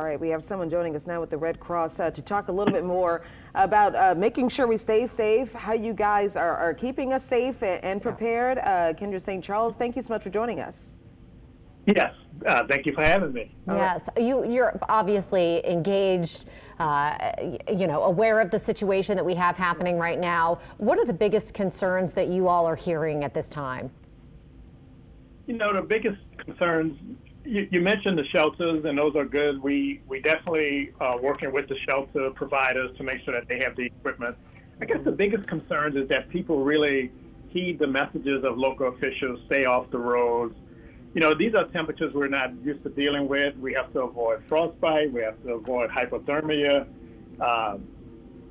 All right, we have someone joining us now with the Red Cross to talk a little bit more about making sure we stay safe, how you guys are keeping us safe and prepared. Kendra St. Charles, thank you so much for joining us. Yes, thank you for having me. Yes, you're obviously engaged, aware of the situation that we have happening right now. What are the biggest concerns that you all are hearing at this time? You know, the biggest concerns, you mentioned the shelters, and those are good. We definitely are working with the shelter providers to make sure that they have the equipment. I guess the biggest concerns is that people really heed the messages of local officials, stay off the roads. You know, these are temperatures we're not used to dealing with. We have to avoid frostbite. We have to avoid hypothermia.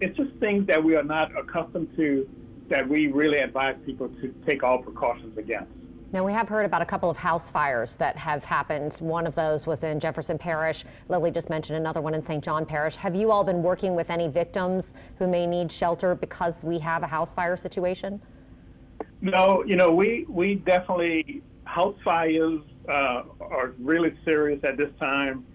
It's just things that we are not accustomed to that we really advise people to take all precautions against. Now, we have heard about a couple of house fires that have happened. One of those was in Jefferson Parish. Lily just mentioned another one in St. John Parish. Have you all been working with any victims who may need shelter because we have a house fire situation? No, you know, we definitely, house fires are really serious at this time.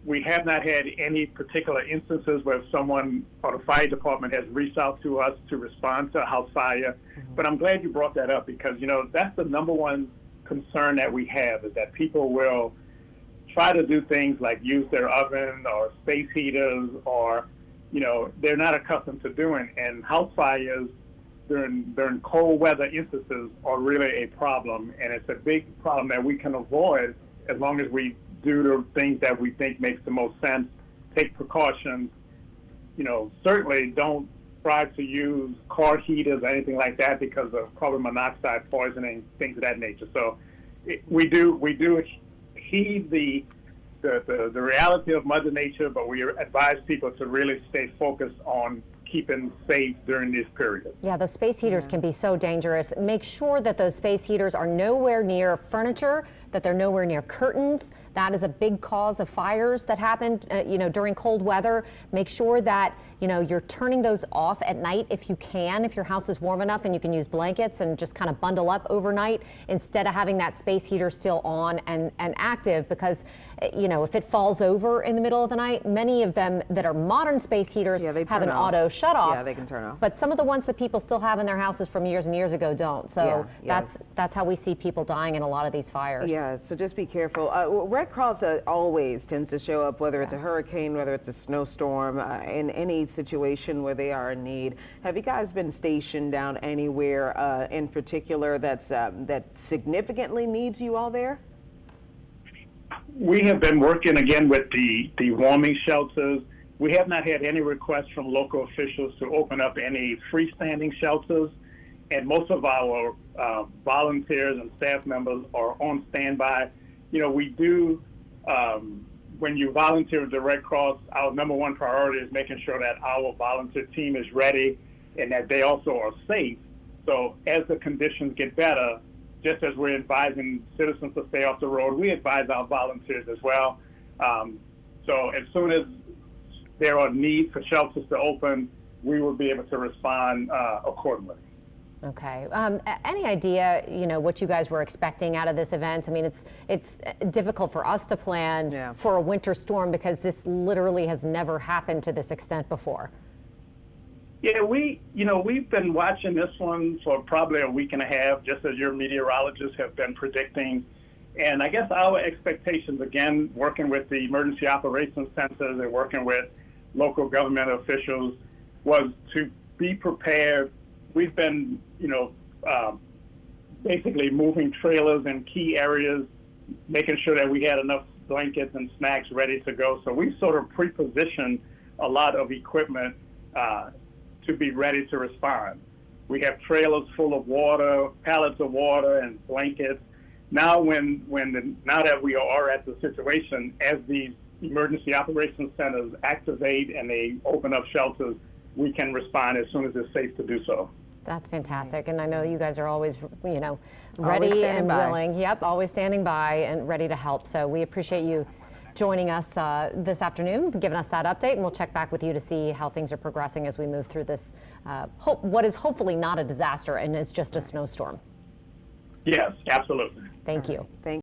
We have not had any particular instances where someone or the fire department has reached out to us to respond to a house fire. But I'm glad you brought that up because, you know, that's the number one concern that we have is that people will try to do things like use their oven or space heaters or, you know, they're not accustomed to doing. And house fires during cold weather instances are really a problem. And it's a big problem that we can avoid as long as we do the things that we think makes the most sense, take precautions, you know, certainly don't try to use car heaters or anything like that because of carbon monoxide poisoning, things of that nature. So we do heed the reality of Mother Nature, but we advise people to really stay focused on keeping safe during this period. Yeah, those space heaters can be so dangerous. Make sure that those space heaters are nowhere near furniture, that they're nowhere near curtains. That is a big cause of fires that happen, during cold weather. Make sure that, you're turning those off at night if you can, if your house is warm enough and you can use blankets and just kind of bundle up overnight instead of having that space heater still on and active because, if it falls over in the middle of the night, many of them that are modern space heaters have an auto shut off. Yeah, they can turn off. But some of the ones that people still have in their houses from years and years ago don't. So that's how we see people dying in a lot of these fires. Yeah, so just be careful. Red Cross always tends to show up, whether it's a hurricane, whether it's a snowstorm, in any situation where they are in need. Have you guys been stationed down anywhere in particular that significantly needs you all there? We have been working again with the warming shelters. We have not had any requests from local officials to open up any freestanding shelters. And most of our volunteers and staff members are on standby. You know, we do, when you volunteer with the Red Cross, our number one priority is making sure that our volunteer team is ready and that they also are safe. So as the conditions get better, just as we're advising citizens to stay off the road, we advise our volunteers as well. So as soon as there are needs for shelters to open, we will be able to respond accordingly. Okay. Any idea, what you guys were expecting out of this event? I mean, it's difficult for us to plan for a winter storm because this literally has never happened to this extent before. Yeah, we've been watching this one for probably a week and a half, just as your meteorologists have been predicting. And I guess our expectations, again, working with the emergency operations centers and working with local government officials, was to be prepared. We've been, basically moving trailers in key areas, making sure that we had enough blankets and snacks ready to go. So we sort of pre-positioned a lot of equipment to be ready to respond. We have trailers full of water, pallets of water, and blankets. Now, now that we are at the situation, as these emergency operations centers activate and they open up shelters, we can respond as soon as it's safe to do so. That's fantastic. And I know you guys are always, ready and willing. Yep, always standing by and ready to help. So we appreciate you joining us this afternoon, giving us that update, and we'll check back with you to see how things are progressing as we move through this, what is hopefully not a disaster and is just a snowstorm. Yes, absolutely. Thank you. Thank